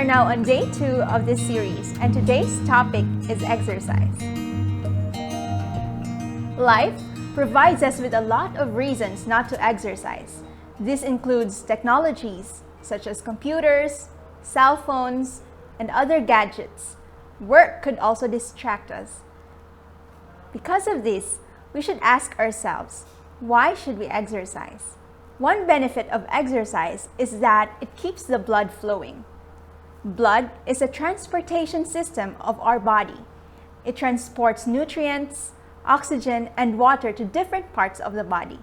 are now on day 2 of this series, and today's topic is exercise. Life provides us with a lot of reasons not to exercise. This includes technologies such as computers, cell phones, and other gadgets. Work could also distract us. Because of this, we should ask ourselves, why should we exercise? One benefit of exercise is that it keeps the blood flowing. Blood is a transportation system of our body. It transports nutrients, oxygen, and water to different parts of the body.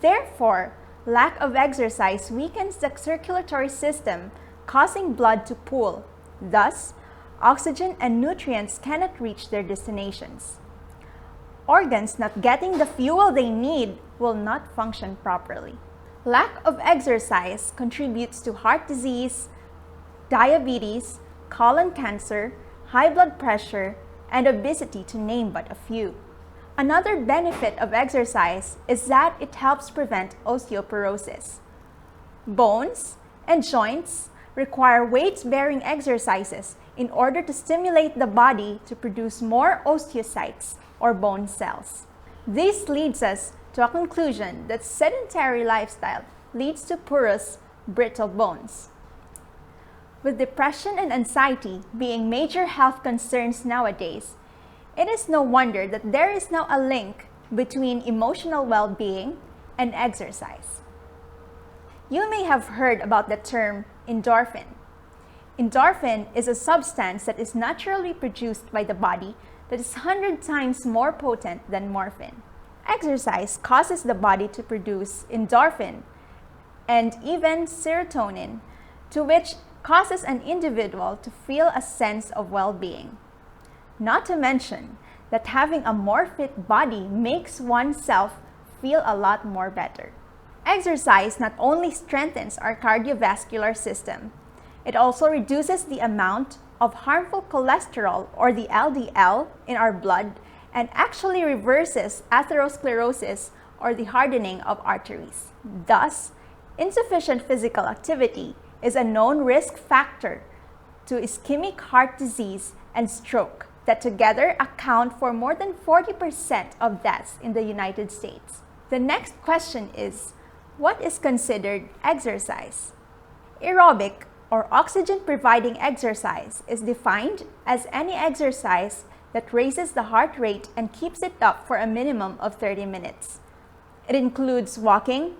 Therefore, lack of exercise weakens the circulatory system, causing blood to pool. Thus, oxygen and nutrients cannot reach their destinations. Organs not getting the fuel they need will not function properly. Lack of exercise contributes to heart disease, diabetes, colon cancer, high blood pressure, and obesity, to name but a few. Another benefit of exercise is that it helps prevent osteoporosis. Bones and joints require weight-bearing exercises in order to stimulate the body to produce more osteocytes or bone cells. This leads us to a conclusion that sedentary lifestyle leads to porous, brittle bones. With depression and anxiety being major health concerns nowadays, it is no wonder that there is now a link between emotional well-being and exercise. You may have heard about the term endorphin. Endorphin is a substance that is naturally produced by the body that is 100 times more potent than morphine. Exercise causes the body to produce endorphin and even serotonin, to which causes an individual to feel a sense of well-being. Not to mention that having a more fit body makes oneself feel a lot more better. Exercise not only strengthens our cardiovascular system, it also reduces the amount of harmful cholesterol, or the LDL, in our blood, and actually reverses atherosclerosis, or the hardening of arteries. Thus, insufficient physical activity is a known risk factor to ischemic heart disease and stroke that together account for more than 40% of deaths in the United States. The next question is, what is considered exercise? Aerobic or oxygen-providing exercise is defined as any exercise that raises the heart rate and keeps it up for a minimum of 30 minutes. It includes walking,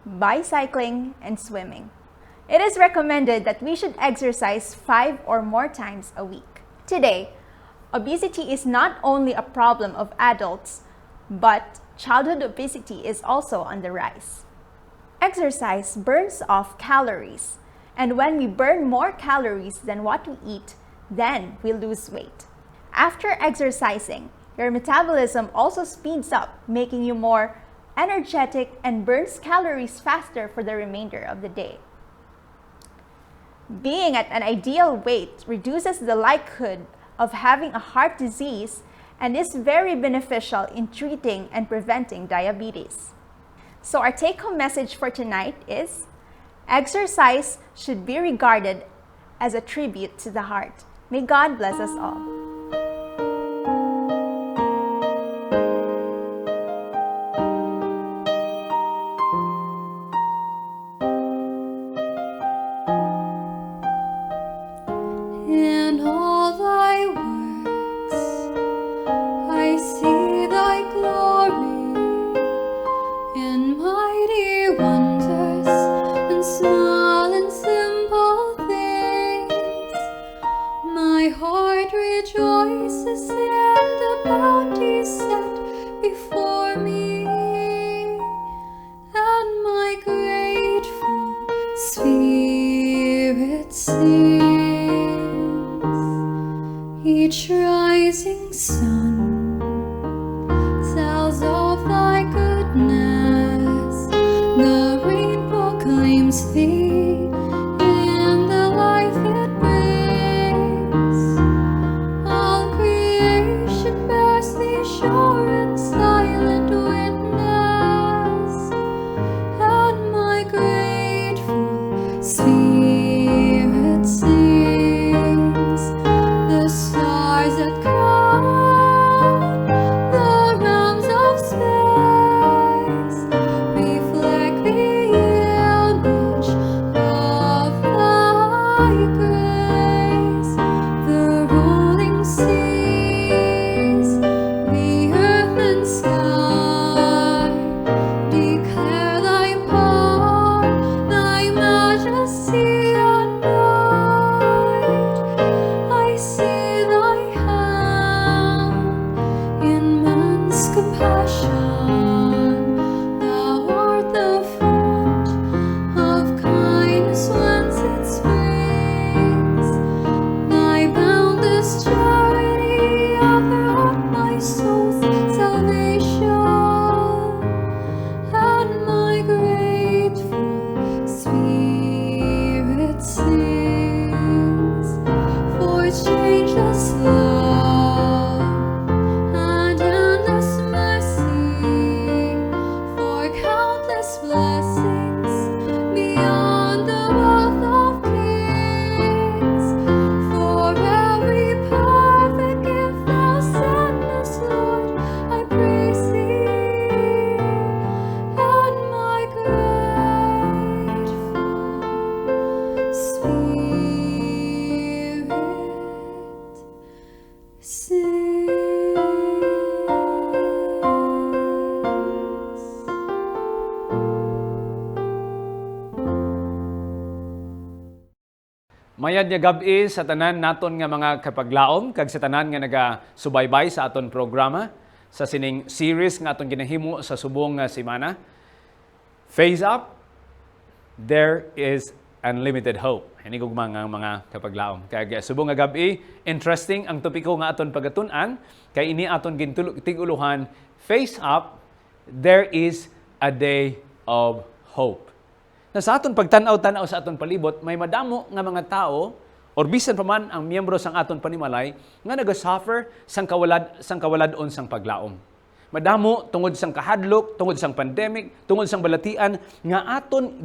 bicycling, and swimming. It is recommended that we should exercise 5 or more times a week. Today, obesity is not only a problem of adults, but childhood obesity is also on the rise. Exercise burns off calories, and when we burn more calories than what we eat, then we lose weight. After exercising, your metabolism also speeds up, making you more energetic and burns calories faster for the remainder of the day. Being at an ideal weight reduces the likelihood of having a heart disease and is very beneficial in treating and preventing diabetes. So our take-home message for tonight is, exercise should be regarded as a tribute to the heart. May God bless us all. In all thy works, I see thy glory, in mighty wonders and small and simple things. My heart rejoices in the bounty set before me, and my grateful spirit sings. Each rising sun tells of thy goodness, the rainbow claims thee in the life it brings. All creation bears thee sure and silent witness, and my grateful spirit sings. Mayad nga gabi sa tanan naton nga mga kapaglaom kag sa tanan nga nagasubaybay sa aton programa sa sining series nga aton ginahimo sa subong nga semana. Face up, there is unlimited hope. Ini kog mga kapaglaom. Kaya subong nga gabi, interesting ang topiko nga aton pagatun-an kay ini aton tiguluhan. Face up, there is a day of hope. Na sa aton pagtanaw-tanaw sa aton palibot, may madamo nga mga tao or bisan pa man ang miyembro sang aton panimalay nga nagasuffer sang kawaladon sang paglaom. Madamo tungod sang kahadlok, tungod sang pandemic, tungod sang balatian nga aton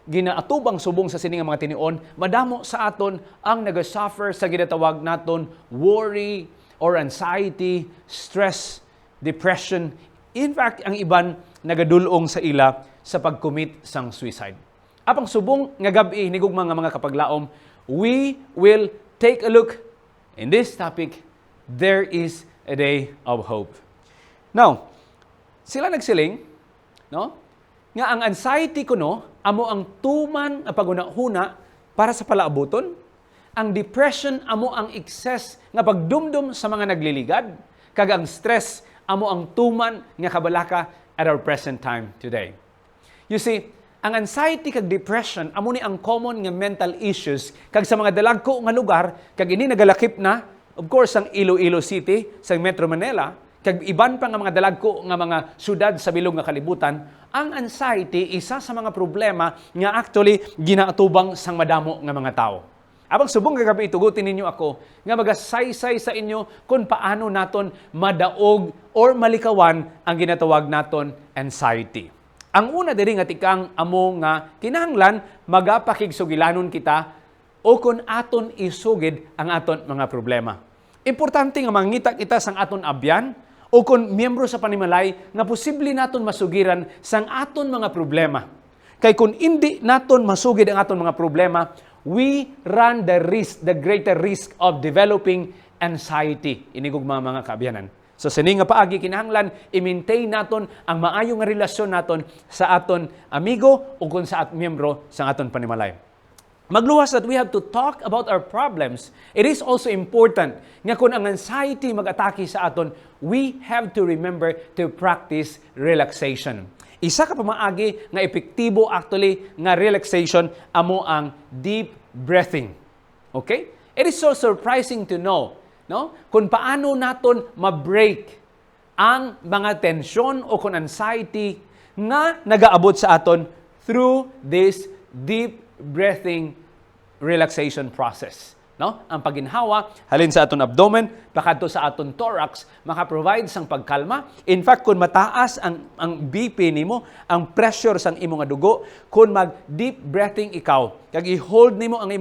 ginaatubang subong sa sining mga tinion. Madamo sa aton ang nagasuffer sa ginatawag naton worry or anxiety, stress, depression. In fact, ang iban nagadulong sa ila sa pag-commit sang suicide. Apang subong nga gabi hinigog mga kapaglaom, we will take a look in this topic. There is a day of hope. Now, sila nagsiling, no? Nga ang anxiety kuno amo ang tuman nga pagunahuna para sa palaabuton. Ang depression amo ang excess nga pagdumdum sa mga nagliligad, kag ang stress amo ang tuman nga kabalaka at our present time today. You see, ang anxiety kag depression amo ni ang common nga mental issues kag sa mga dalagko nga lugar kag ini nagalakip na of course ang Iloilo City sa Metro Manila kag iban pa nga mga dalagko nga mga syudad sa bilog nga kalibutan. Ang anxiety isa sa mga problema nga actually ginaatubang sang madamo nga mga tao. Abang subong kagabi itugutin ninyo ako nga magasaysay sa inyo kung paano naton madaog or malikawan ang ginatawag naton anxiety. Ang una diri nga tikang amo nga kinahanglan magapakigsugilanon kita o kung aton isugid ang aton mga problema. Importante nga mangita kita sang aton abyan o kung miyembro sa panimalay nga posible naton masugiran sang aton mga problema. Kay kung hindi naton masugid ang aton mga problema, we run the greater risk of developing anxiety. Inigog mga kaabyanan. So sining nga paagi kinahanglan i-maintain naton ang maayo nga relasyon naton sa aton amigo o kung sa miyembro sa aton panimalay. Magluwas that we have to talk about our problems. It is also important nga kung ang anxiety mag-atake sa aton, we have to remember to practice relaxation. Isa ka pamaagi nga epektibo actually nga relaxation amo ang deep breathing. Okay? It is so surprising to know, no? Kung paano naton ma-break ang mga tensyon o kung anxiety nga nagaabot sa aton through this deep breathing relaxation process. No? Ang paginhawa, halin sa aton abdomen, pakadto sa aton thorax, maka-provide sang pagkalma. In fact, kung mataas ang BP nimo, ang pressure sang imo nga dugo, kung mag-deep breathing ikaw, kag i-hold nimo ang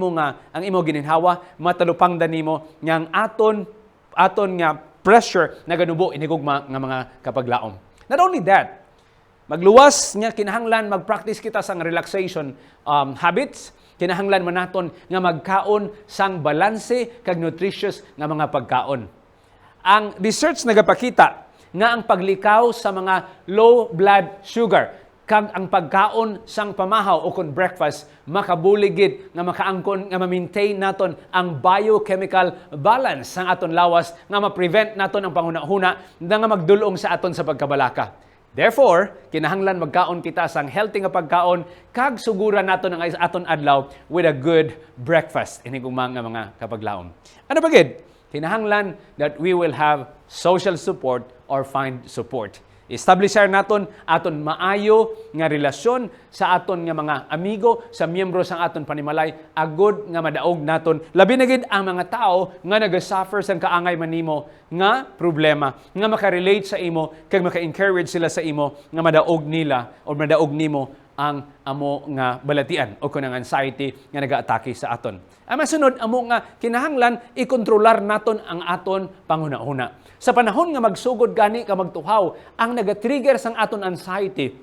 imo gininhawa, matalupangdan nimo nga aton nga pressure na ganubo inigugma nga mga kapaglaom. Not only that, magluwas nga kinahanglan mag-practice kita sang relaxation habits. Kinahanglan man naton nga magkaon sang balanse kag nutritious nga mga pagkaon. Ang research nagapakita nga ang paglikaw sa mga low blood sugar kag ang pagkaon sang pamahaw o kon breakfast makabuligid nga makaangkon nga ma-maintain naton ang biochemical balance sang aton lawas nga ma-prevent naton ang panghuna-huna nga magdulong sa aton sa pagkabalaka. Therefore, kinahanglan magkaon kita sang healthy nga pagkaon kag suguran naton ang aton adlaw with a good breakfast. Ini kung mga kapaglaom. Ano ba gid? Kinahanglan that we will have social support or find support. Establisher naton aton maayo nga relasyon sa aton nga mga amigo, sa miyembro sang aton panimalay, agud nga madaog naton. Labi na gid ang mga tao nga nagasuffer sang kaangay manimo nga problema, nga makarelate sa imo kag maka-encourage sila sa imo nga madaog nila o madaog nimo ang amo nga balatian o kunang anxiety nga nagaatake sa aton. Ang masunod amo nga kinahanglan ikontrolar naton ang aton panghuna-huna. Sa panahon nga magsugod gani ka magtuhaw ang naga-trigger sang aton anxiety,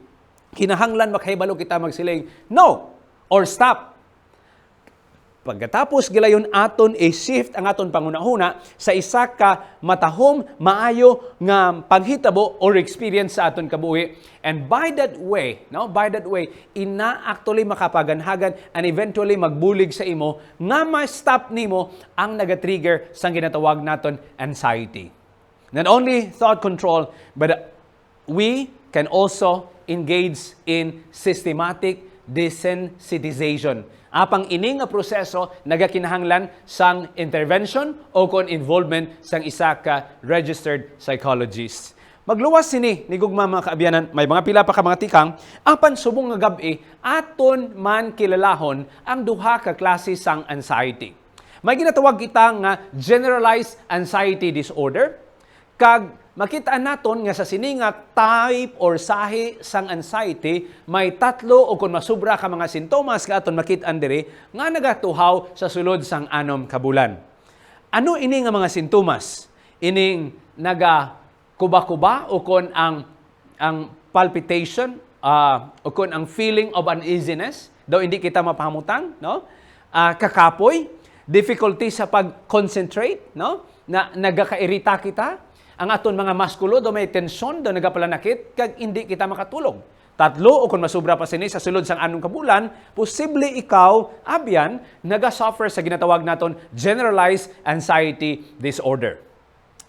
kinahanglan makahibalo kita magsiling no or stop. Pagkatapos gilayon aton i-shift ang aton pangunahuna sa isa ka matahom, maayo nga panghitabo or experience sa aton kabuhi. And by that way, ina actually makapaganhagan and eventually magbulig sa imo nga ma-stop nimo ang naga-trigger sa ginatawag naton anxiety. Not only thought control, but we can also engage in systematic desensitization. Apang ini nga proseso nagakinahanglan sang intervention o kon involvement sang isa ka registered psychologist. Magluwas sini ni gugma mga kaabyanan, may mga pila pa ka mga tikang, apan subong nga gabi aton man kilalahon ang duha ka klase sang anxiety. May ginatawag kita nga generalized anxiety disorder, kag makita naton nga sa sininga type or sahi sang anxiety, may tatlo o kung masubra ka mga sintomas nga aton makit-an diri nga nagatuhaw sa sulod sang anom ka bulan. Ano ini nga mga sintomas? Ining naga-kuba-kuba o kung ang palpitation o kung ang feeling of uneasiness, daw hindi kita mapahamutan, no? Kakapoy, difficulty sa pag-concentrate, no? Na nagakairita kita. Ang aton mga maskulo do may tensyon do nagapalanakit kag hindi kita makatulog. Tatlo o kung masubra pa sini sa sulod sang anong kabulan, posible ikaw abyan naga-suffer sa ginatawag naton generalized anxiety disorder.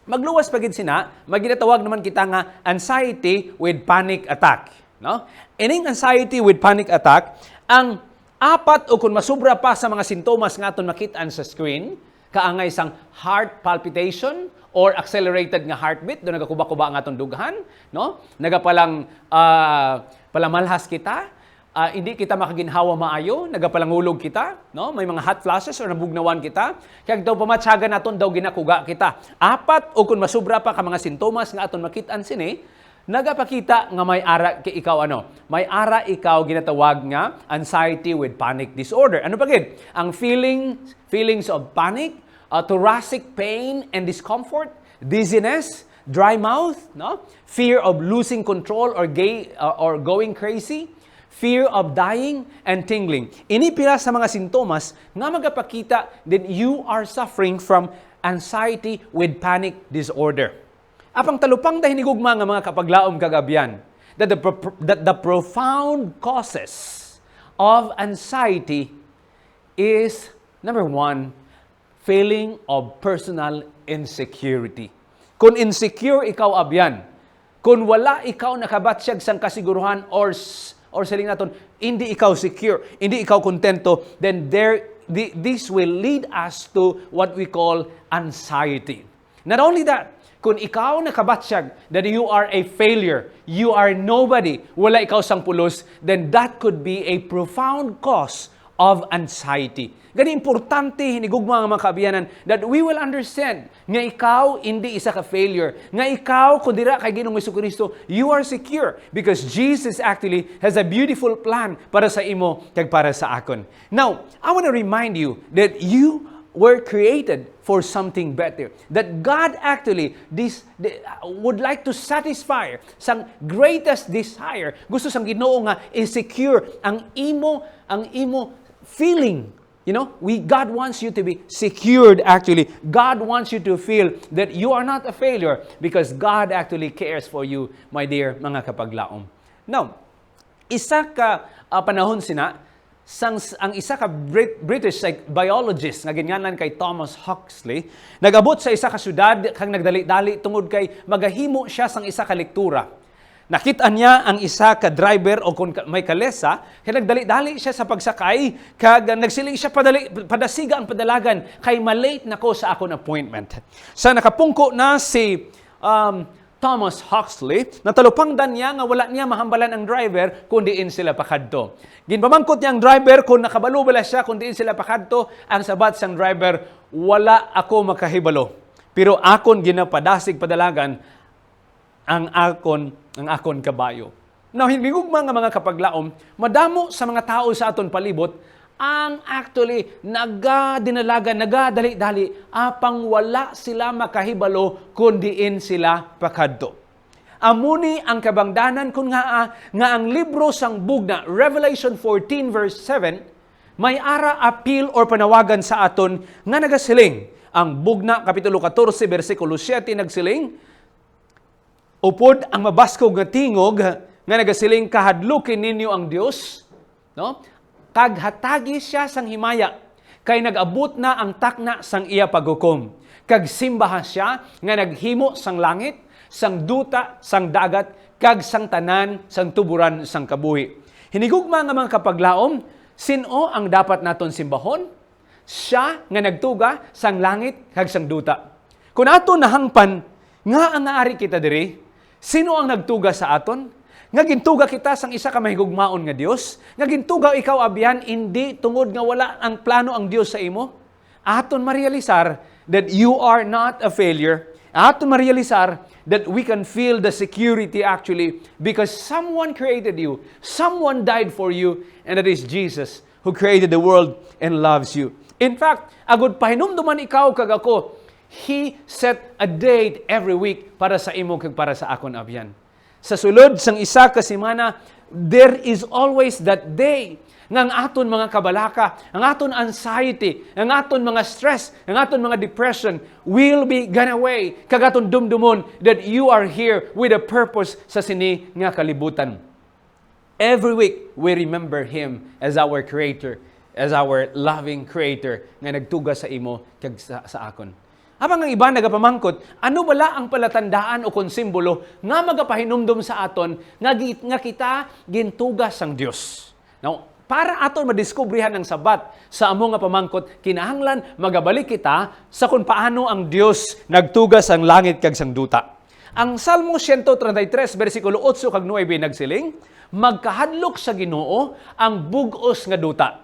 Magluwas pa gid sina, maginatawag naman kita nga anxiety with panic attack, no? Ining anxiety with panic attack, ang apat o kung masubra pa sa mga sintomas nga aton makit-an sa screen, kaangay sang heart palpitation or accelerated nga heartbeat, do nagakuba-kuba ang atong dughan, no? Nagapalang palamalhas kita, hindi kita makaginhawa maayo, nagapalangulog kita, no? May mga hot flashes or nabugnawan kita, kaya daw pamatsaga naton daw ginakuga kita. Apat o kung masubra pa ka mga sintomas nga aton makit-an sini, nagapakita nga may ara kay ikaw ano? May ara ikaw ginatawag nga anxiety with panic disorder. Ano pa gid? Ang feelings of panic, thoracic pain and discomfort, dizziness, dry mouth, no? Fear of losing control or going crazy, fear of dying and tingling. Ini pila sa mga sintomas nga magapakita that you are suffering from anxiety with panic disorder. Apang talupang dahil hinigugma nga mga kapaglaom kagabyan, that the profound causes of anxiety is, number one, feeling of personal insecurity. Kung insecure ikaw abyan, kung wala ikaw nakabatsyag sang kasiguruhan or saling naton, hindi ikaw secure, hindi ikaw kontento, then this will lead us to what we call anxiety. Not only that, kung ikaw nakabatsyag that you are a failure, you are nobody, wala ikaw sang pulos, then that could be a profound cause of anxiety. Gani importante hinigugma nga mga kaabiyanan that we will understand nga ikaw hindi isa ka failure, nga ikaw kung dira kay Ginoong Jesucristo, you are secure because Jesus actually has a beautiful plan para sa imo kag para sa akon. Now, I want to remind you that you were created for something better. That God actually would like to satisfy sang greatest desire. Gusto sang Ginoo nga i-secure ang imo feeling. You know, God wants you to be secured actually. God wants you to feel that you are not a failure because God actually cares for you, my dear mga kapaglaom. Now, isa ka panahon sina, ang isa ka British biologist nga gingalan kay Thomas Huxley, nagabot sa isa ka syudad kang nagdali-dali tungod kay magahimo siya sang isa ka lektura. Nakita niya ang isa ka driver o kung may kalesa, kaya nagdali-dali siya sa pagsakay, kag nagsiling siya padasiga ang padalagan, kay malate na ko sa akong appointment. Sa nakapungko na si Thomas Huxley, natalupangdan niya nga wala niya mahambalan ang driver kung diin sila pakadto. Ginpamangkot niya ang driver kung nakabalo bala siya kung diin sila pakadto, ang sabat sang driver, wala ako makahibalo. Pero akon ginapadasig padalagan ang akon kabayo. Now, hindi mga kapaglaom, madamo sa mga tao sa aton palibot, ang actually nagadali-dali, apang wala sila makahibalo kundiin sila pakadto. Amuni ang kabangdanan kung nga ang libro sang bugna, Revelation 14 verse 7, may ara appeal or panawagan sa aton nga nagasiling. Ang Bugna Kapitulo 14 versikulo 7 nagsiling, upod ang mabaskog nga tingog nga nagasiling kahadlukin ninyo ang Dios, no? Kag hatagi siya sang himaya kay nag-abot na ang takna sang iya paghukom. Kag simbahan siya nga naghimo sang langit, sang duta, sang dagat, kag sang tanan, sang tuburan, sang kabuhi. Hinigugma nga mga kapaglaom, sino ang dapat naton simbahon? Siya nga nagtuga sang langit kag sang duta. Kung aton nahangpan nga ang naari kita diri, sino ang nagtuga sa aton? Nga gintuga kita sang isa ka mahigugmaon nga Dios? Nga gintuga ikaw abyan hindi tungod nga wala ang plano ang Dios sa imo? Aton marealisar that you are not a failure. Aton marealisar that we can feel the security actually because someone created you, someone died for you, and that is Jesus who created the world and loves you. In fact, agud pahinumduman ikaw kag ako, He set a date every week para sa imo kag para sa akon abyan. Sa sulod sang isa ka semana, there is always that day nga ang aton mga kabalaka, ang aton anxiety, ang aton mga stress, ang aton mga depression will be gone away. Kag aton dumdumon that you are here with a purpose sa sini nga kalibutan. Every week, we remember Him as our Creator, as our loving Creator nga nagtuga sa imo kag sa akon. Habang ang iba nagapamangkot, ano bala ang palatandaan o konsimbolo nga magapahinumdum sa aton nga kita gintugas sang Dios. Now, para aton madiskubrihan ang sabat sa amo nga pamangkot, kinahanglan magabalik kita sa kung paano ang Dios nagtugas ang langit kag sang duta. Ang Salmo 133 versikulo 8 kag 9 nagsiling, magkahadlok sa Ginoo ang bug-os nga duta.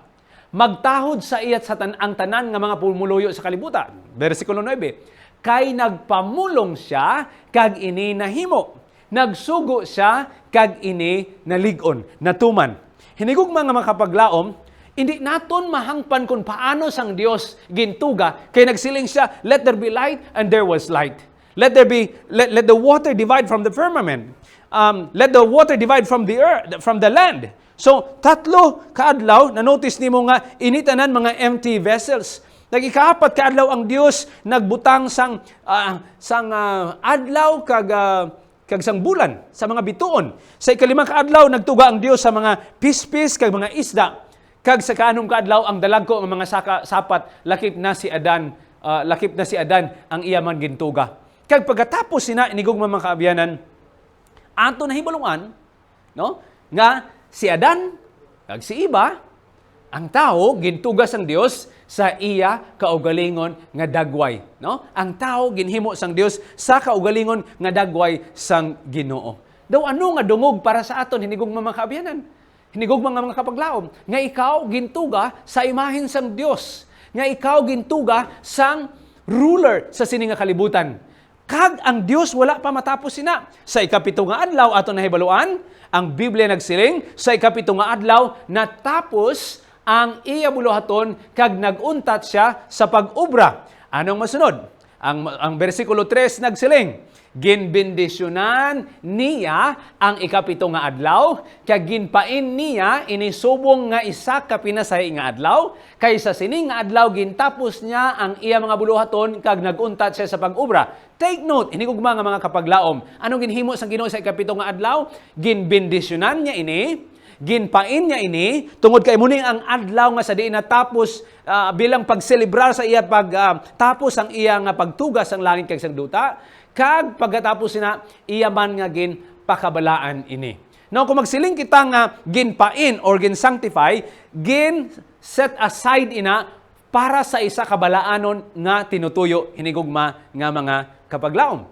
Magtahod sa iyat sa ang tanan nga mga pumuluyo sa kalibutan. Versikulo 9, kay nagpamulong siya kag ini nahimo. Nagsugo siya kag ini naligon, natuman. Hinigugma nga makapaglaom, hindi naton mahangpan kung paano sang Dios gintuga kay nagsiling siya, let there be light and there was light. Let the water divide from the firmament. Let the water divide from the earth, from the land. So, tatlo kaadlaw, na-notice nimo nga initanan mga empty vessels. Nag-ikaapat kaadlaw ang Dios nagbutang sang adlaw kag sang bulan sa mga bituon. Sa ikalimang kaadlaw nagtuga ang Dios sa mga pispis kag mga isda. Kag sa kaanong kaadlaw ang dalagko nga mga sapat lakip na si Adan ang iya man gintuga. Kag pagkatapos sina inigugma mga kaabyanan, ato na hibalungan, no? Nga si Adan kag si Eva, ang tao gintugas ang Dios sa iya kaugalingon nga dagway, no? Ang tao ginhimo sang Dios sa kaugalingon nga dagway sang Ginoo. Daw ano nga dungog para sa aton hinigog mga kaabyanan, hinigog mga kapaglaom, nga ikaw gintuga sa imahen sang Dios, nga ikaw gintuga sang ruler sa sini nga kalibutan. Kag ang Dios wala pa matapos sina. Sa ikapito nga adlaw aton nahibaluan, ang Biblia nagsiling sa ikapito nga adlaw natapos ang iya buluhaton kag naguntat siya sa pag-ubra. Anong masunod? Ang versikulo 3 nagsiling, ginbendisyonan niya ang ikapito nga adlaw, kag ginpain niya inisubong nga isa ka pinasay nga adlaw, kaysa sining nga adlaw gintapos niya ang iya mga buluhaton kag naguntat siya sa pag-ubra. Take note, hinigugma nga mga kapaglaom. Anong ginhimo sang Ginoo sa ikapito nga adlaw? Ginbendisyonan niya ini, ginpain niya ini, tungod kay muni ang adlaw nga sa diin natapos bilang pagselebrar sa iya tapos ang iya nga pagtugas ang langit kag sang duta. Kag pagkatapos na iya man nga ginpakabalaan ini. Now kung magsiling kita nga ginpain or gin-sanctify, gin-set aside ina para sa isa kabalaanon nga tinutuyo hinigugma nga mga kapaglaom.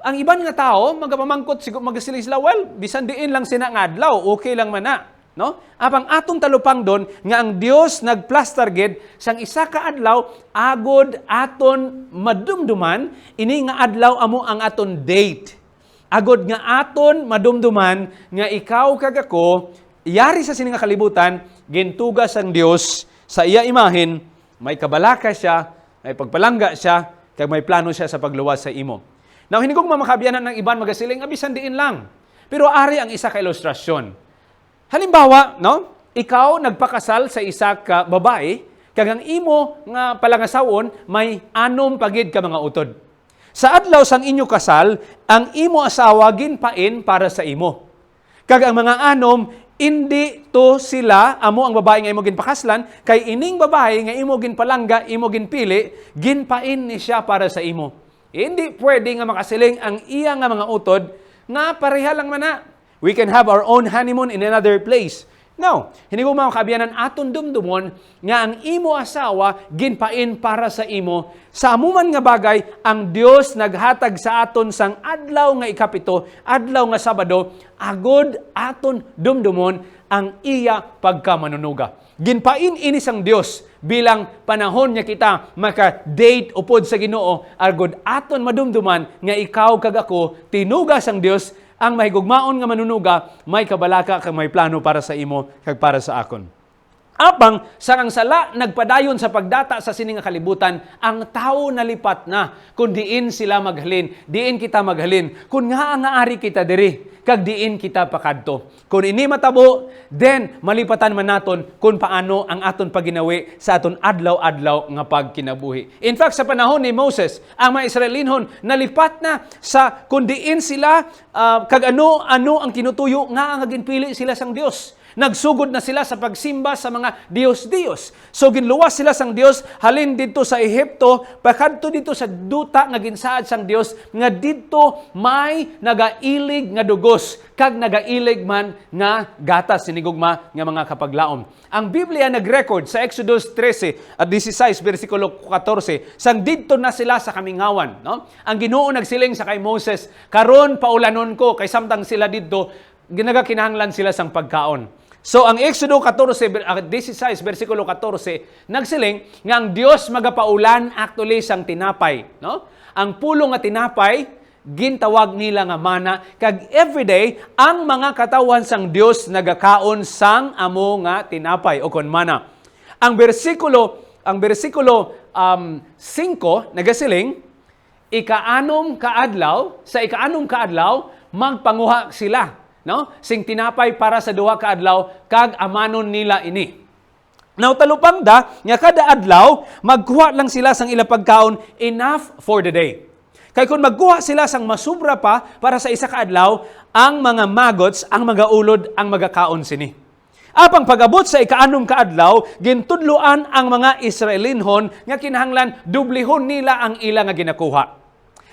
Ang iban nga tao magapamangkot magsiling sila, well, bisan diin lang sina nga adlaw, okay lang man na. No? Apang atong talupang doon nga ang Dios nagplaster gid sang isa ka adlaw agod aton madumduman ini nga adlaw amo ang aton date. Agod nga aton madumduman nga ikaw kag ako yari sa sini nga kalibutan gintugas ang Dios sa iya imahen, may kabalaka siya, may pagpalangga siya, kag may plano siya sa pagluwas sa imo. Now hinigog mamakabyanan ng iban magasiling abisan diin lang. Pero ari ang isa ka ilustrasyon. Halimbawa, no? ikaw nagpakasal sa isa ka babae, kag ang imo nga palangasawon may 6 pagid ka mga utod. Sa adlaw sang inyo kasal, ang imo asawa ginpain para sa imo. Kag ang mga anom, hindi to sila, amo ang babae nga imo ginpakaslan, kay ining babae nga imo ginpalangga, imo ginpili, ginpain ni siya para sa imo. Hindi pwede nga makasiling ang iya nga mga utod nga pareha lang man na. We can have our own honeymoon in another place. Now, hindi ko mga kaabianan aton dumdumon nga ang imo asawa ginpain para sa imo. Sa amuman nga bagay, ang Dios naghatag sa aton sang adlaw nga ikapito, adlaw nga Sabado, agod aton dumdumon ang iya pagkamanunuga. Ginpain ini sang Dios bilang panahon niya kita maka-date upod sa Ginoo, agod aton madumduman nga ikaw kag ako tinuga sang Dios ang mahigugmaon nga manunuga, may kabalaka kag may plano para sa imo kag para sa akon. Apang sarang sala nagpadayon sa pagdata sa sining nga kalibutan, ang tao nalipat na kun diin sila maghalin, diin kita maghalin, kun nga ari kita diri kag diin kita pakadto. Kun ini matabo, then malipatan man naton kung paano ang aton paginawi sa aton adlaw-adlaw nga pagkinabuhi. In fact, sa panahon ni Moses, ang mga Israelinhon nalipat na sa kun diin sila kag ano ang kinutuyo nga ginpili sila sang Dios. Nagsugod na sila sa pagsimba sa mga Diyos-Diyos. So ginluwas sila sang Dios, halin dito sa Ehipto, pakadto dito sa duta nga ginsaad sang Dios, nga dito may nagailig nga dugos, kag nagailig man nga gatas sinigugma nga mga kapaglaom. Ang Biblia nag-record sa Exodus 13 at 16 versikulo 14, sang didto na sila sa kamingawan, no? Ang Ginoo nagsiling sa kay Moses, karon paulanon ko kay samtang sila didto ginagakinahanglan sila sang pagkaon. So, ang Exodo 16, 16, versikulo 14, nagsiling nga ang Dios magapaulan actually sang tinapay. No? Ang pulong nga tinapay, gintawag nila nga mana, kag everyday, ang mga katawan sang Dios nagakaon sang amo nga tinapay o kon mana. Ang versikulo 5, nagasiling, sa ikaanom kaadlaw, magpanguha sila. No? Sing tinapay para sa duha ka adlaw kag amanon nila ini. Now talupang da nga kada adlaw magkuha lang sila sang ila pagkaon enough for the day. Kay kung magkuha sila sang masubra pa para sa isa ka adlaw, ang mga maggots, ang mga ulod ang magakaon sini. Apang pag-abot sa ikaanom ka adlaw, gintudloan ang mga Israelinhon nga kinahanglan dublihon nila ang ila nga ginakuha.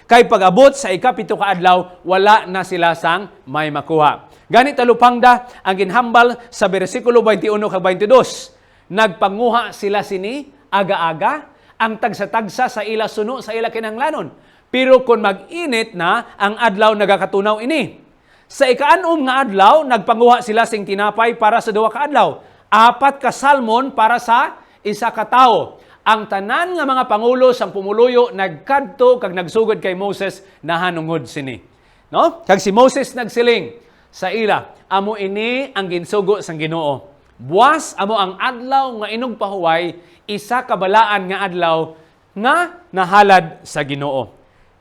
Kay pag-abot sa ikapito ka adlaw, wala na sila sang may makuha. Ganit talupangda ang ginhambal sa bersikulo 21 kag 22. Nagpanguha sila sini aga-aga, ang tagsa-tagsa sa ila suno sa ila kinahanglanon. Pero kung mag-init na, ang adlaw nagakatunaw ini. Sa ikaanom nga adlaw, nagpanguha sila sing tinapay para sa 2 ka adlaw. 4 ka salmon para sa 1 ka tawo. Ang tanan nga mga pangulo sang pumuluyo nagkadto kag nagsugod kay Moses nahanungod sini. No? Kag si Moses nagsiling sa ila, amo ini ang ginsugo sang Ginoo. Buwas amo ang adlaw nga inog pahuway, isa ka balaan nga adlaw nga nahalad sa Ginoo.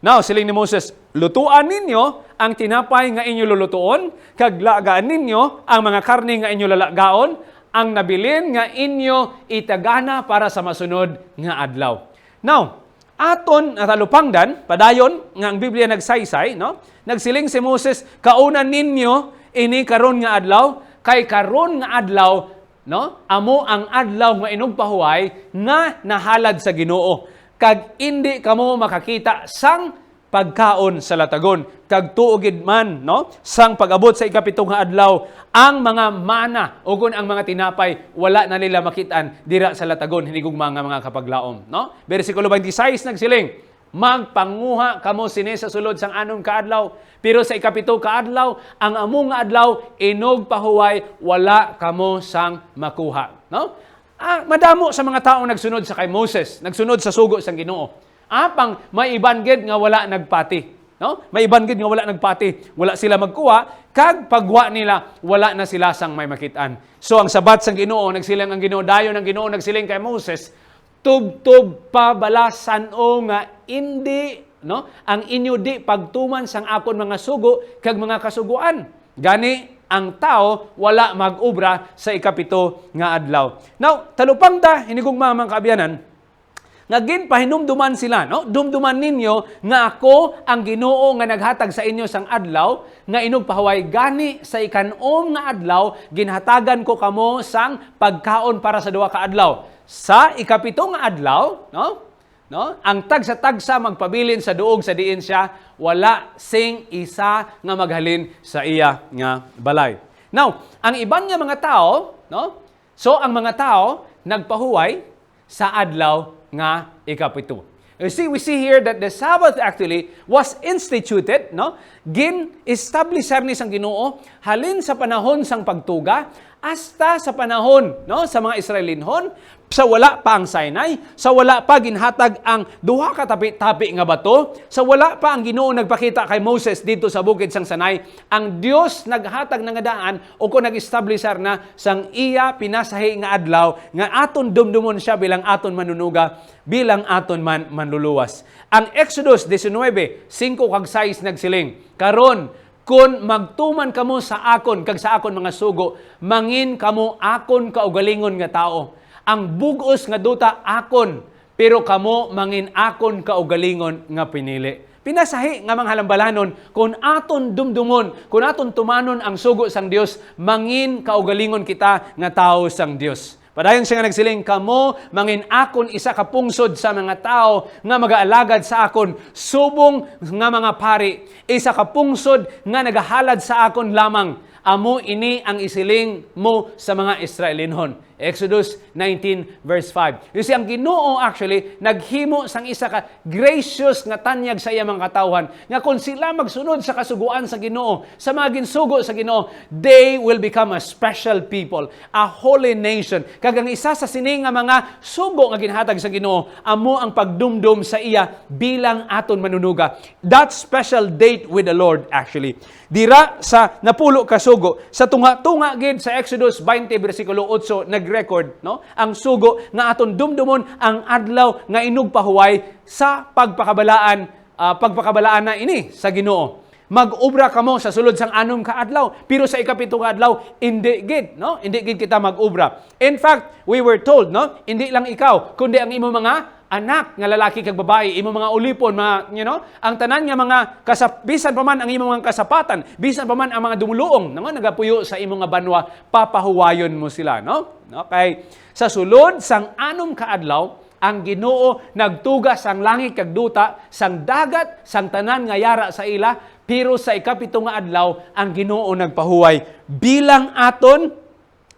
Now, siling ni Moses, lutuan ninyo ang tinapay nga inyo lulutuon, kag lagaan ninyo ang mga karne nga inyo lalagaon, ang nabilin nga inyo itagana para sa masunod nga adlaw. Now, aton natalupangdan, padayon nga ang Biblia nagsaysay, no? Nagsiling si Moses, kaunan ninyo ini karon nga adlaw, kay karon nga adlaw, no? Amo ang adlaw nga inugpahuway nga nahalad sa Ginoo. Kag indi kamo makakita sang pagkaon sa latagon, kag tuugid man, no? Sang pag-abot sa ikapitong nga adlaw, ang mga mana o kun ang mga tinapay wala na nila makitaan dira sa latagon hinigugma nga mga kapaglaom, no? Bersikulo 26 nagsiling, magpanguha kamo sini sa sulod sang anom ka adlaw, pero sa ikapito ka adlaw, ang amo nga adlaw inog pahuway, wala kamo sang makuha, no? Madamo sa mga taong nagsunod sa kay Moses, nagsunod sa sugo sang Ginoo. Apang may ibangged nga wala nagpati, no? May ibangged nga wala nagpati, wala sila magkuha, kag pagwa nila wala na sila sang may makitaan. So ang sabat sang Ginoo, nagsiling ang Ginoo, dayon ang Ginoo nagsiling kay Moses, tubtob pa balasan o nga indi, no? Ang inyo di pagtuman sang akon mga sugo kag mga kasuguan. Gani ang tao wala mag-ubra sa ikapito nga adlaw. Now, talupang ta, hinigugma mga kaabyanan, nga ginpahinumduman sila, no? Dumduman ninyo nga ako ang Ginoo nga naghatag sa inyo sang adlaw, nga inog pahuway gani sa ikanom nga adlaw, ginhatagan ko kamo sang pagkaon para sa duha ka adlaw. Sa ikapito nga adlaw, no? Ang tagsa-tagsa magpabilin sa duog sa diin siya, wala sing isa nga maghalin sa iya nga balay. Now, ang iban nga mga tao, no? So ang mga tao nagpahuway sa adlaw nga ikapito. You see, we see here that the Sabbath actually was instituted, no? Gin-establish ni sang Ginoo halin sa panahon sang pagtuga hasta sa panahon, no, sa mga Israelinhon, sa wala pa ang Sinai, sa wala pa ginhatag ang duha ka tapi-tapi nga bato, sa wala pa ang Ginoo nagpakita kay Moses dito sa bukid sang Sinai, ang Dios naghatag nga daan o kung nag-establisher na sang iya pinasahi nga adlaw nga aton dumdumon siya bilang aton manunuga, bilang aton manluluwas. Ang Exodus 19:5 kag 6 nagsiling, karon kun magtuman kamo sa akon kag sa akon mga sugo, mangin kamo akon kaugalingon nga tao. Ang bugos nga duta akon, pero kamo mangin akon kaugalingon nga pinili. Pinasahi nga mga halambalanon, kung aton dumdumon, kung aton tumanon ang sugo sang Dios, mangin kaugalingon kita nga tao sang Dios. Padayon siya nga nagsiling, kamo mangin akon isa ka pungsod sa mga tao nga mag-aalagad sa akon, subong nga mga pari, isa ka pungsod nga nagahalad sa akon lamang. Amo ini ang isiling mo sa mga Israelinhon. Exodus 19 verse 5. You see, ang Ginoo actually naghimo sang isa ka gracious nga tanyag sa iyang mga katawhan nga kung sila magsunod sa kasuguan sa Ginoo, sa mga ginsugo sa Ginoo, they will become a special people, a holy nation. Kagang isa sa sini nga mga sugo nga ginhatag sa Ginoo, amo ang pagdumdum sa iya bilang aton manunuga. That special date with the Lord actually. Dira sa napulo ka sugo, sa tunga-tunga gid sa Exodus 20 bersikulo 8 nag-record, no? Ang sugo nga aton dumdumon ang adlaw nga inugpahuway sa pagpakabalaan na ini sa Ginoo. Mag-ubra kamo sa sulod sang anom ka adlaw, pero sa ikapito ka adlaw indi gid, no? Indi gid kita mag-ubra. In fact, we were told, no? Indi lang ikaw, kundi ang imo mga anak nga lalaki kag babae, imo mga ulipon, mga, ang tanan nga mga bisan pa man ang imo mga kasapatan, bisan pa man ang mga dumuluong, no, nagapuyo sa imo nga banwa, papahuwayon mo sila, no? Okay. Sa sulod sang anom ka adlaw, ang Ginoo nagtugas ang langit kag duta, sang dagat, sang tanan nga yara sa ila, pero sa ikapito nga adlaw, ang Ginoo nagpahuway bilang aton,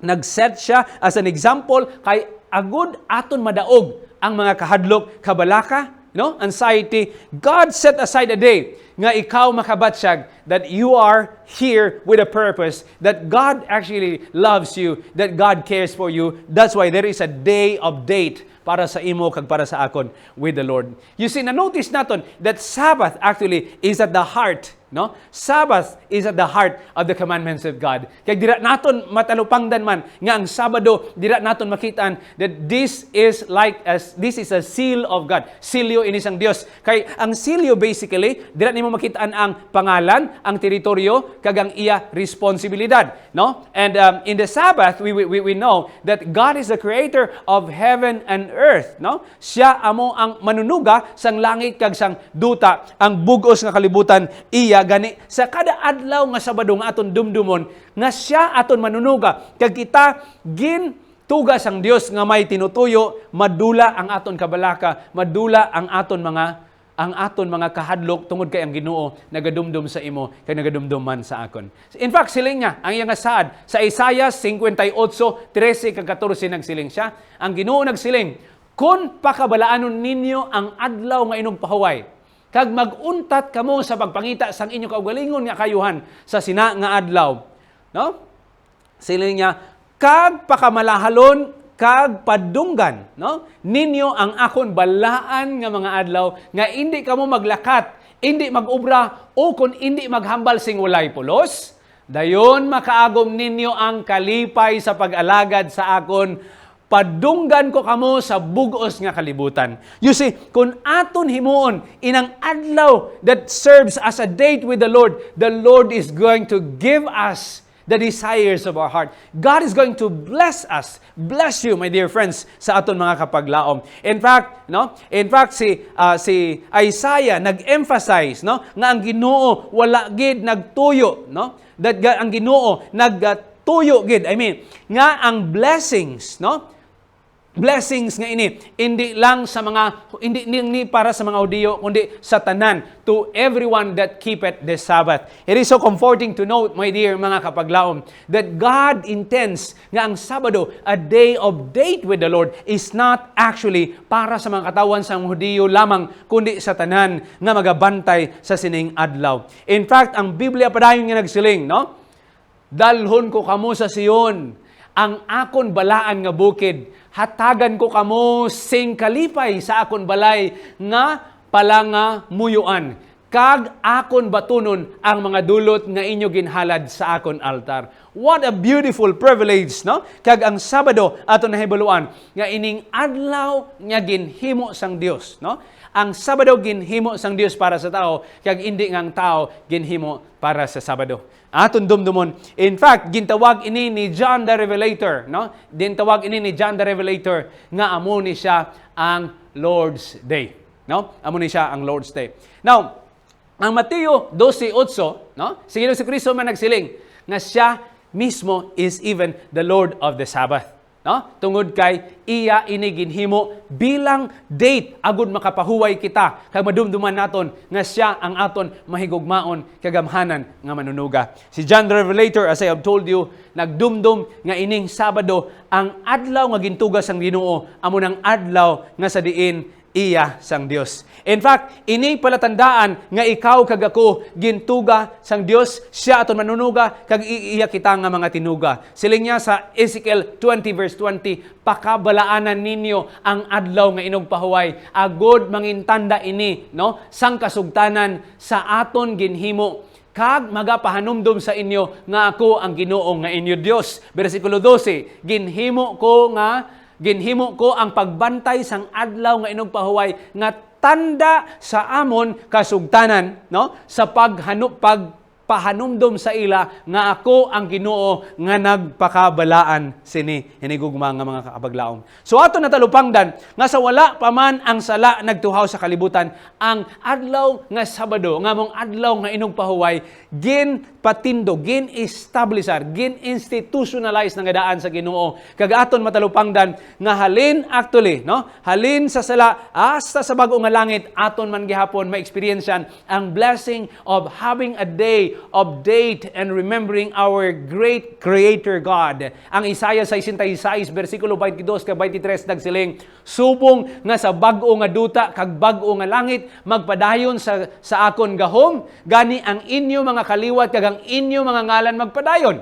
nagset siya as an example kay agud aton madaog ang mga kahadlok, kabalaka, anxiety. God set aside a day nga ikaw makabatsyag that you are here with a purpose, that God actually loves you, that God cares for you. That's why there is a day of date para sa imo kag para sa akon with the Lord. You see, na-notice naton that Sabbath actually is at the heart, no? Sabbath is at the heart of the commandments of God. Kaya dira naton matalupangdan man nga ang Sabado, dira naton makitaan that this is a seal of God. Silyo ini sang Dios. Kay ang silyo basically, dira nimo makitaan ang pangalan, ang teritoryo kag ang iya responsibilidad, no? And in the Sabbath we know that God is the creator of heaven and earth, no? Siya amo ang manunuga sang langit kag sang duta, ang bugos nga kalibutan iya gani sa kada adlaw nga Sabado nga aton dumdumon nga siya aton manunuga kag kita tugas ang Dios nga may tinutuyo, madula ang aton kabalaka, madula ang aton mga kahadlok tungod kay ang Ginoo nagadumdum sa imo kay nagadumdum man sa akon. In fact, siling niya ang iyang saad sa Isaiah 58:13 kag 14 nagsiling siya, ang Ginoo nagsiling, kun pakabalaanon ninyo ang adlaw nga inyong pahuway, kag maguntat kamo sa pagpangita sang inyo kaugalingon nga kayuhan sa sina nga adlaw, no? Siling niya, kag pakamalahalon kag padunggan, no? Ninyo ang akon balaan nga mga adlaw nga indi kamo maglakat, indi magubra o kun indi maghambal sing walay pulos, dayon makaagom ninyo ang kalipay sa pag-alagad sa akon, padunggan ko kamo sa bugos nga kalibutan. You see, kung aton himuon inang adlaw that serves as a date with the Lord is going to give us the desires of our heart. God is going to bless us. Bless you, my dear friends, sa aton mga kapaglaom. In fact, si Isaiah nag-emphasize, nga ang Ginoo wala gid nagtuyo, that ang Ginoo nagtuyo gid. Nga ang blessings, blessings nga ini hindi lang sa mga hindi para sa mga Hudiyo kundi sa tanan, to everyone that keepeth the Sabbath. It is so comforting to note, my dear mga kapaglaom, that God intends nga ang Sabado, a day of date with the Lord, is not actually para sa mga katawan sa mga Hudiyo lamang kundi sa tanan nga magabantay sa sining adlaw. In fact, ang Biblia padayon nga nagsiling, dalhon ko kamo sa Sion ang akon balaan nga bukid, hatagan ko kamo sing kalipay sa akon balay nga palanga muyuan, kag akon batunon ang mga dulot nga inyo ginhalad sa akon altar. What a beautiful privilege, Kag ang Sabado ato nahibaluan nga ining adlaw nga ginhimo sang Dios, Ang Sabado ginhimo sang Dios para sa tao, kag indi nga ang tao ginhimo para sa Sabado. Aton dumdumon. In fact, gintawag ini ni John the Revelator, Gintawag ini ni John the Revelator nga amo ni siya ang Lord's Day, Amo ni siya ang Lord's Day. Now, ang Mateo 12:8, si Ginoong Kristo man nagsiling nga siya mismo is even the Lord of the Sabbath. Tungod kay iya ini ginhimo bilang date agud makapahuway kita kag madumduman naton nga siya ang aton mahigugmaon kagamhanan nga manunuga. Si John the Revelator, as I have told you, nagdumdum nga ining Sabado ang adlaw nga gintuga sang Ginoo, amo nang adlaw nga sa diin iya sang Dios. In fact, ini palatandaan nga ikaw kag ako gintuga sang Dios, siya aton manunuga kag iya kita nga mga tinuga. Siling niya sa Ezekiel 20 verse 20, pakabalaanan ninyo ang adlaw nga inog pahuway, agod mangintanda ini, sang kasugtanan sa aton ginhimo, kag magapahanumdum sa inyo nga ako ang Ginoo nga inyo Dios. Bersikulo 12, ginhimo ko ang pagbantay sang adlaw nga inog pahuway nga tanda sa amon kasugtanan, sa pagpahanumdum sa ila nga ako ang Ginoo nga nagpakabalaan sini hinigugma nga mga kapaglaom. So ato natalupangdan nga sa wala pa man ang sala nagtuhaw sa kalibutan, ang adlaw nga Sabado nga mong adlaw nga inog pahuway ginpatindo, gin-establisar, gin-institutionalize ng gadaan sa Ginoo. Kag aton matalupangdan nga halin actually, halin sa sala hasta sa bag-o nga langit, aton man gihapon ma-experiencean ang blessing of having a day of date and remembering our great Creator God. Ang Isaiah 66 versikulo 22 kag 23 nagsiling, subong nga sa bag-o nga duta kag bag-o nga langit magpadayon sa akon gahom, gani ang inyo mga kaliwat kag ang inyo mga ngalan magpadayon.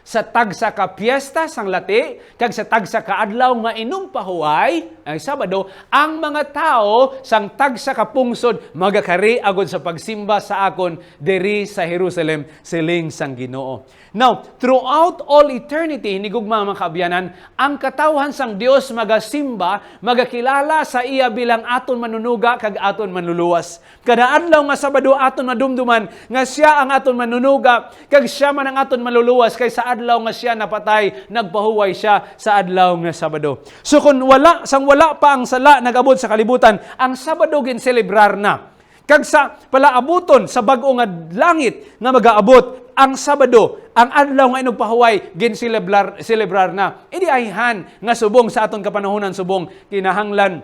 Sa tagsa ka piyesta sang lati, kag sa tagsa ka adlaw nga inog pahuway, ang Sabado, ang mga tao sang tagsa ka pungsod magakari agod sa pagsimba sa akon diri sa Jerusalem, siling sang Ginoo. Now, throughout all eternity, hinigugma mga kaabyanan, ang katawhan sang Dios magasimba, magakilala sa iya bilang aton manunuga kag aton manluluwas. Kada adlaw nga Sabado aton madumduman nga siya ang aton manunuga kag siya man ang aton maluluwas, kay sa adlaw nga siya napatay, nagpahuway siya sa adlaw nga Sabado. So kung wala pa ang sala nagabot sa kalibutan, ang Sabado ginselebrar na. Kag sa palaabuton sa bag-o nga langit nga magaabot, ang Sabado, ang adlaw nga inog pahuway, ginselebrar na. Idi ayhan nga subong sa aton kapanahonan, subong kinahanglan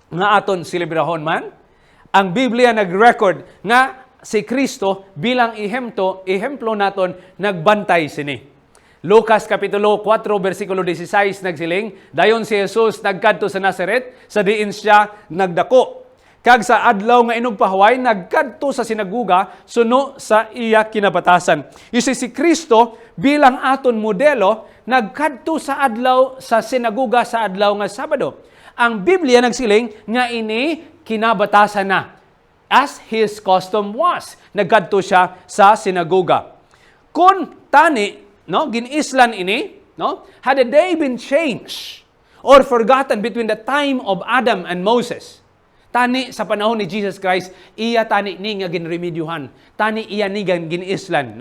nga aton selebrahon man. Ang Biblia nag-record nga si Kristo bilang ehemplo naton nagbantay sini. Lucas Kapitulo 4, versikulo 16 nagsiling, dayon si Jesus nagkadto sa Nazaret, sa diin siya nagdako. Kag sa adlaw nga inog pahuway, nagkadto sa sinaguga, suno sa iya kinabatasan. Si Kristo bilang aton modelo, nagkadto sa adlaw sa sinaguga sa adlaw nga Sabado. Ang Biblia nagsiling nga ini kinabatasan na, as his custom was. Nagkadto siya sa sinaguga. Kung tani, ginislan ini, had a day been changed or forgotten between the time of Adam and Moses, tani sa panahon ni Jesus Christ, iya tani ni nga ginremedyohan, tani iya ni ginislan,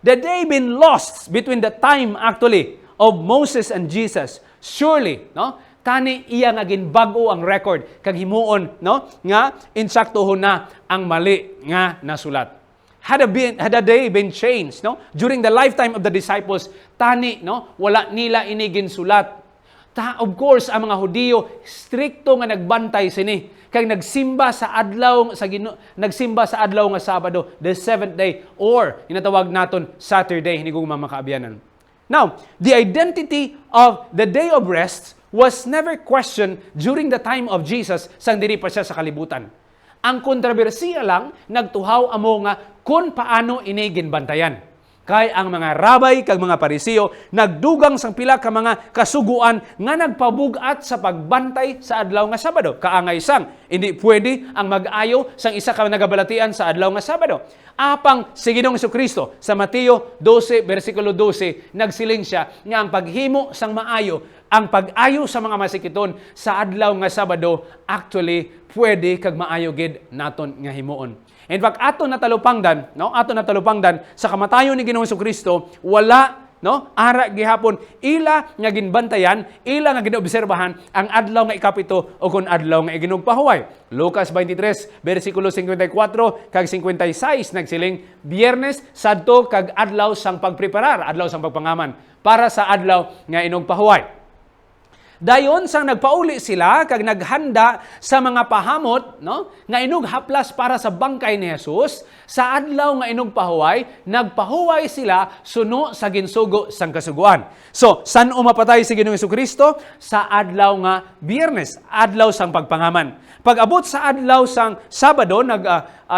The day been lost between the time actually of Moses and Jesus. Surely, no? Tani iya nga ginbag-o ang record kag himuon, no? Nga insaktuhon na ang mali nga nasulat. Had a day been changed, no? During the lifetime of the disciples, tani, no? Wala nila ini ginsulat. Of course, ang mga Hudiyo strikto nga nagbantay sini kay nagsimba sa adlaw nga Sabado, the seventh day, or inatawag naton Saturday, hindi ko mamakaabianan. Now, the identity of the day of rest was never questioned during the time of Jesus sang diri pa siya sa kalibutan. Ang kontrobersiya lang nagtuhaw amo nga kung paano ini ginbantayan. Kay ang mga rabay kag mga Parisiyo nagdugang sang pila ka mga kasuguan nga nagpabugat sa pagbantay sa adlaw nga Sabado. Kaangay sang hindi pwede ang mag-ayo sang isa ka nagabalatian sa adlaw nga Sabado. Apang si Ginoong Jesucristo sa Mateo 12 versikulo 12 nagsiling siya nga ang paghimo sang maayo, ang pag-ayo sa mga masikiton sa adlaw nga Sabado actually pwede kag maayo gid naton nga himuon. In fact, ato natalupangdan, no? Ato natalupangdan sa kamatayon ni Ginoong Jesucristo, wala, no? Ara gihapon ila nga ginbantayan, ila nga ginoobserbahan ang adlaw nga ikapito o kun adlaw nga iginugpahuway. Lucas 23 bersikulo 54 kag 56 nagsiling, Biyernes sadto kag adlaw sang pagpreparar, adlaw sang pagpangaman para sa adlaw nga inugpahuway. Dayon sang nagpauli sila kag naghanda sa mga pahamot, no, nga inughaplas para sa bangkay ni Jesus, sa adlaw nga inugpahuway, nagpahuway sila suno sa ginsugo sang kasuguan. So, san umapatay si Ginoong Jesucristo? Sa adlaw nga Biyernes, adlaw sang pagpangaman. Pag abot sa adlaw sang Sabado,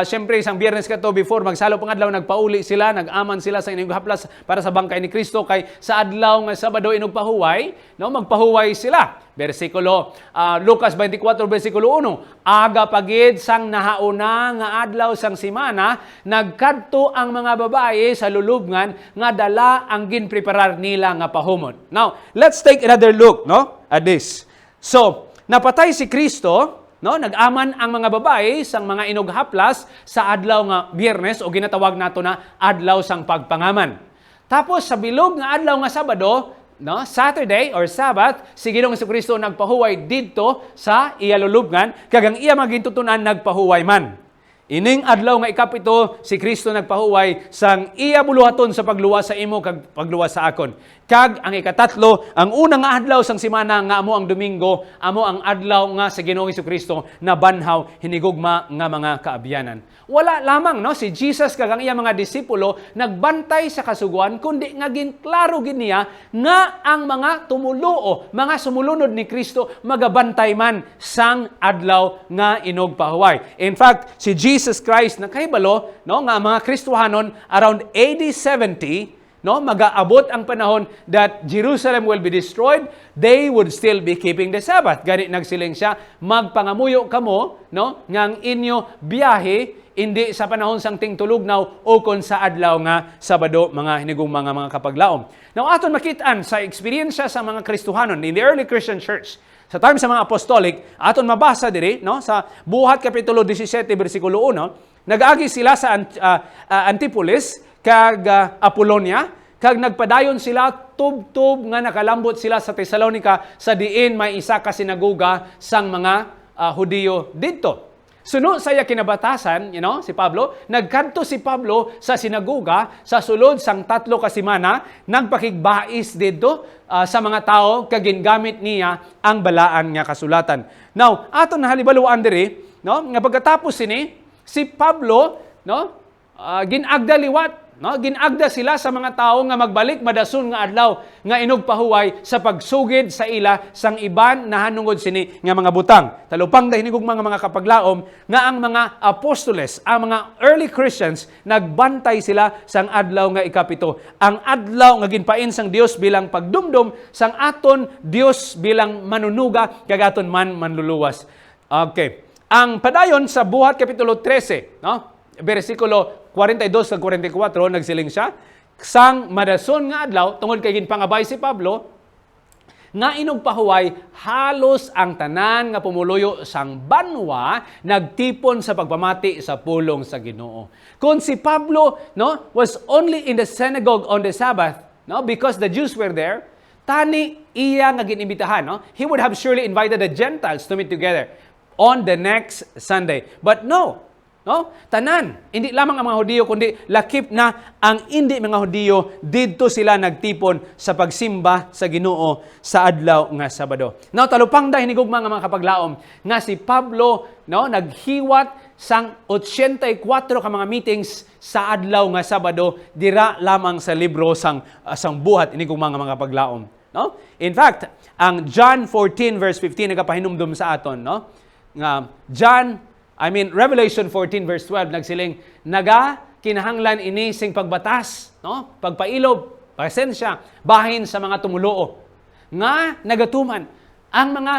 siyempre isang Biyernes ka to before magsalo pang adlaw, nagpauli sila, nag-aman sila sa inughaplas para sa bangkay ni Kristo, kay sa adlaw nga Sabado inugpahuway, no, magpahuway sila. Versikulo Lucas 24 versikulo 1, aga pagid sang nahauna nga adlaw sang simana, nagkadto ang mga babae sa lulubngan nga dala ang ginpreparar nila nga pahumon. Now, let's take another look, no, at this. So, napatay si Kristo, no, nag-aman ang mga babae sang mga inughaplas sa adlaw nga Biyernes o ginatawag nato na adlaw sang pagpangaman. Tapos sa bilog nga adlaw nga Sabado, no, Saturday or Sabbath, si Ginoong Jesucristo nagpahuway didto sa iya lulubngan, kag ang iya magintutunan nagpahuway man. Ining adlaw nga ikapito, si Kristo nagpahuway sang iya buluhaton sa pagluwa sa imo kag pagluwa sa akon. Kag ang ikatatlo, ang unang nga adlaw sang semana nga amo ang Domingo, amo ang adlaw nga sa Ginoong Jesucristo na banhaw hinigugma nga mga kaabyanan. Wala lamang, no, si Jesus kag ang iya mga disipulo nagbantay sa kasuguan, kundi nga ginklaro gid niya nga ang mga tumuluo, mga sumulunod ni Kristo magabantay man sang adlaw nga inugpahuway. In fact, si Jesus Christ nakahibalo, no, nga mga Kristohanon around AD 70, no, mag-aabot ang panahon that Jerusalem will be destroyed, they would still be keeping the Sabbath. Gani nagsiling siya, magpangamuyo kamo, no, ngang inyo biyahe hindi sa panahon sang tingtulugnaw o kon sa adlaw nga Sabado, mga hinigong mga kapaglaom. Now aton makitaan sa eksperyensya sa mga Kristohanon in the early Christian church. Sa time sa mga apostolic, aton mabasa diri, no, sa Buhat kapitulo 17 bersikulo 1, nag-agi sila sa Antipolis kag Apollonia, kag nagpadayon sila tub-tub nga nakalambot sila sa Thessalonica, sa diin may isa ka sinagoga sang mga Hudiyo didto. Suno saya kinabatasan, si Pablo, nagkanto si Pablo sa sinagoga sa sulod sang 3 ka semana, nagpakigbais didto sa mga tao kag gingamit niya ang balaan nga kasulatan. Now, aton nahalibaluan diri, no, nga pagkatapos sini si Pablo, no, ginagda liwat, no, ginagda sila sa mga tao nga magbalik madason nga adlaw nga inugpahuway sa pagsugid sa ila sang iban nahanungod sini nga mga butang. Talupang dahil hinigog mga kapaglaom nga ang mga apostoles, ang mga early Christians, nagbantay sila sang adlaw nga ikapito. Ang adlaw nga ginpain sang Dios bilang pagdumdum sang aton Dios bilang manunuga kag aton man manluluwas. Okay. Ang padayon sa Buhat kapitulo 13, no? Bersikulo 42 sa 44, nagsiling siya, sang madason nga adlaw, tungod kay ginpangabay si Pablo, nga inog pahuway halos ang tanan nga pumuluyo sang banwa nagtipon sa pagpamati sa pulong sa Ginoo. Kung si Pablo was only in the synagogue on the Sabbath, because the Jews were there, tani iya nga ginibitahan, he would have surely invited the Gentiles to meet together on the next Sunday. But no, tanan, hindi lamang ang mga Hudiyo, kundi lakip na ang hindi mga Hudiyo, didto sila nagtipon sa pagsimba sa Ginoo sa adlaw nga Sabado. Now, talupang da hinigugma nga mga kapaglaom, nga si Pablo, naghiwat sang 84 ka mga meetings sa adlaw nga Sabado, dira lamang sa libro sang buhat, hinigugma nga mga kapaglaom. In fact, ang John 14 verse 15 nagapahinumdum sa aton, nga Revelation 14 verse 12 nagsiling kinahanglan ini sing pagbatas, pagpailob, pasensya bahin sa mga tumuloo nga nagatuman ang mga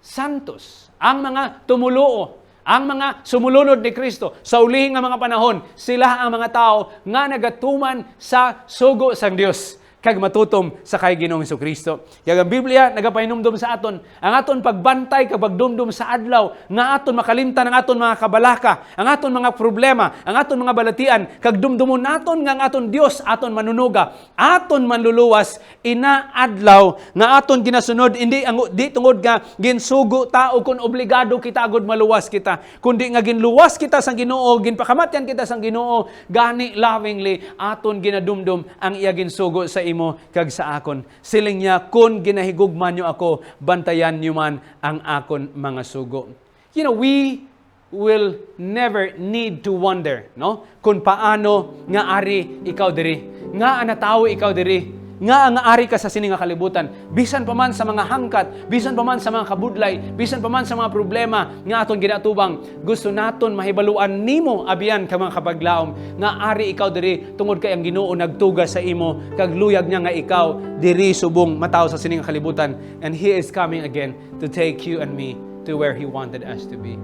santos, ang mga tumuloo, ang mga sumulunod ni Kristo sa ulihing nga mga panahon. Sila ang mga tao nga nagatuman sa sugo sang Dios kag matutom sa kay Ginoong Jesucristo. Kaya ang Biblia nagapahinumdum sa aton ang aton pagbantay kag pagdumdum sa adlaw nga aton makalimtan ang aton mga kabalaka, ang aton mga problema, ang aton mga balatian kag dumdumon naton nga ang aton Dios aton manunuga, aton manluluwas ina adlaw nga aton ginasunod, hindi di tungod nga ginsugo ta o kun obligado kita agud maluwas kita, kundi nga ginluwas kita sang Ginoo, ginpakamatyan kita sang Ginoo, gani lovingly aton ginadumdum ang iya ginsugo sa imo kag sa akon. Siling niya, kung ginahigugman nyo ako, bantayan nyo man ang akon mga sugo. We will never need to wonder, kung paano nga ari ikaw diri, nga anatawo ikaw diri, nga ang ari ka sa sining nga kalibutan, bisan pa man sa mga hangkat, bisan pa man sa mga kabudlay, bisan pa man sa mga problema nga aton ginatubang, gusto naton mahibaluan nimo abiyan ka mga kapaglaom nga ari ikaw diri tungod kay ang Ginoo nagtuga sa imo kag luyag niya nga ikaw diri subong mataw sa sining nga kalibutan, and He is coming again to take you and me to where He wanted us to be.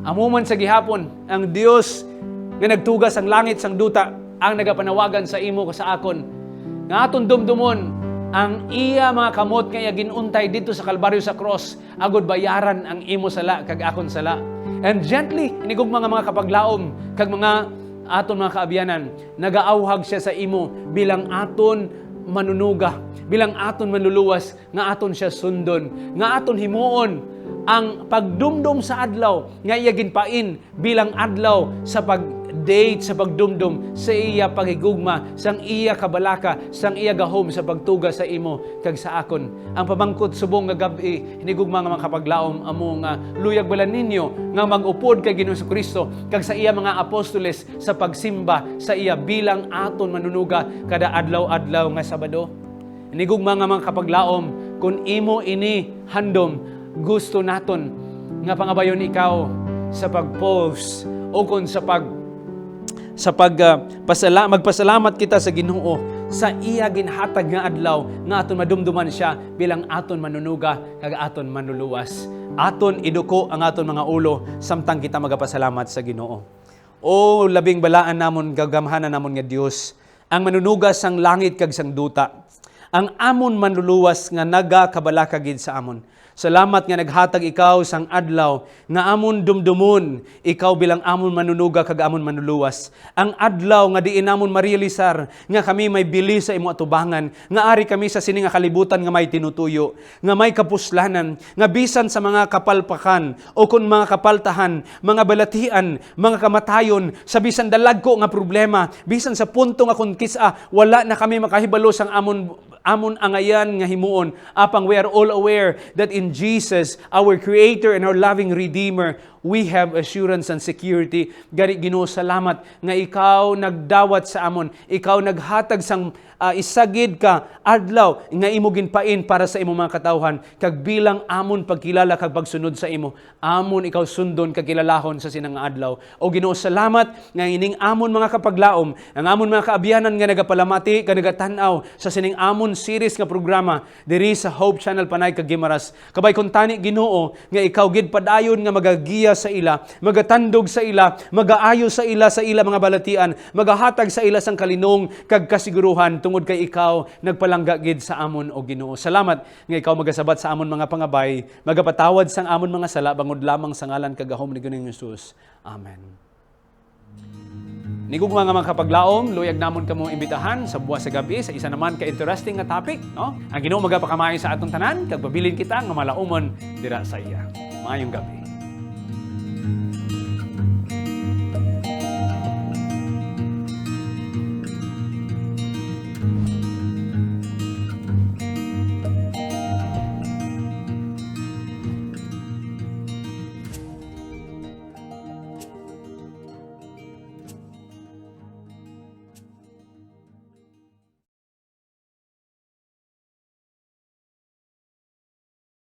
Amuman sa gihapon, ang Dios nga nagtugas ang langit sang duta ang nagapanawagan sa imo sa akon nga aton dumdumon ang iya mga kamot kaya ginuntay dito sa Kalbaryo sa cross, agud bayaran ang imo sala kag akon sala. And gently inigog mga kapaglaom kag mga aton mga kaabiyanan, nagaawhag siya sa imo bilang aton manunuga, bilang aton manluluwas, nga aton siya sundon, nga aton himuon ang pagdumdum sa adlaw nga iya ginpain bilang adlaw sa pag-date, sa pagdumdum sa iya paghigugma, sang iya kabalaka, sang iya gahom sa pagtuga sa imo kag sa akon. Ang pamangkot subong nga gabi hinigugma nga mga kapaglaom amo nga luyag balan ninyo nga mag-upod kay Ginoong Jesucristo kag sa iya mga apostoles sa pagsimba sa iya bilang aton manunuga kada adlaw-adlaw nga Sabado. Hinigugma nga mga kapaglaom, kung imo ini handom, gusto naton nga pangabayon ikaw sa pag-post o kung magpasalamat kita sa Ginoo sa iya ginhatag nga adlaw nga aton madumduman siya bilang aton manunuga kag aton manluluwas. Aton iduko ang aton mga ulo samtang kita magapasalamat sa Ginoo. O labing balaan namon gagamhanan namon nga Dios, ang manunuga sang langit kag sang duta, ang amon manluluwas nga nagakabalaka gid sa amon. Salamat nga naghatag ikaw sang adlaw nga amon dumdumon ikaw bilang amon manunuga kag amon manluluwas. Ang adlaw nga diin namon marealisar nga kami may bili sa imo atubangan, nga ari kami sa sining nga kalibutan nga may tinutuyo, nga may kapuslanan, nga bisan sa mga kapalpakan o kun mga kapaltahan, mga balatian, mga kamatayon, sa bisan dalagko nga problema, bisan sa punto nga kun kisa wala na kami makahibalo sang amon angayan nga himuon, apang we are all aware that in Jesus, our Creator and our loving Redeemer, we have assurance and security. Gani Ginoo, salamat nga ikaw nagdawat sa amon, ikaw naghatag sang isagid ka adlaw nga imo ginpain para sa imo mga katawhan, kag bilang amon pagkilala kag pagsunod sa imo, amon ikaw sundon kag kilalahon sa sinang adlaw. O Ginoo, salamat nga ining amon mga kapaglaom, ang amon mga kaabiyanan nga nagapalamati kag nagatanaw sa sining amon series nga programa diri sa Hope Channel Panay kag Gimaras. Kabay kun tani Ginoo nga ikaw gid padayon nga magagiya magluya sa ila, magatandog sa ila, magaayo sa ila mga balatian, magahatag sa ila sang kalinong kag kasiguruhan tungod kay ikaw nagpalangga gid sa amon o Ginoo. Salamat nga ikaw magasabat sa amon mga pangabay, magapatawad sang amon mga sala bangod lamang sa ngalan kagahom ni Ginoong Hesus. Amen. Nigug mga kapaglaom, luyag namon kamo imbitahan sa buwas sa gabi sa isa naman ka interesting nga topic, no? Ang Ginoo magapakamay sa atong tanan kag pabilin kita nga malaumon dira sa iya. Maayong gabi.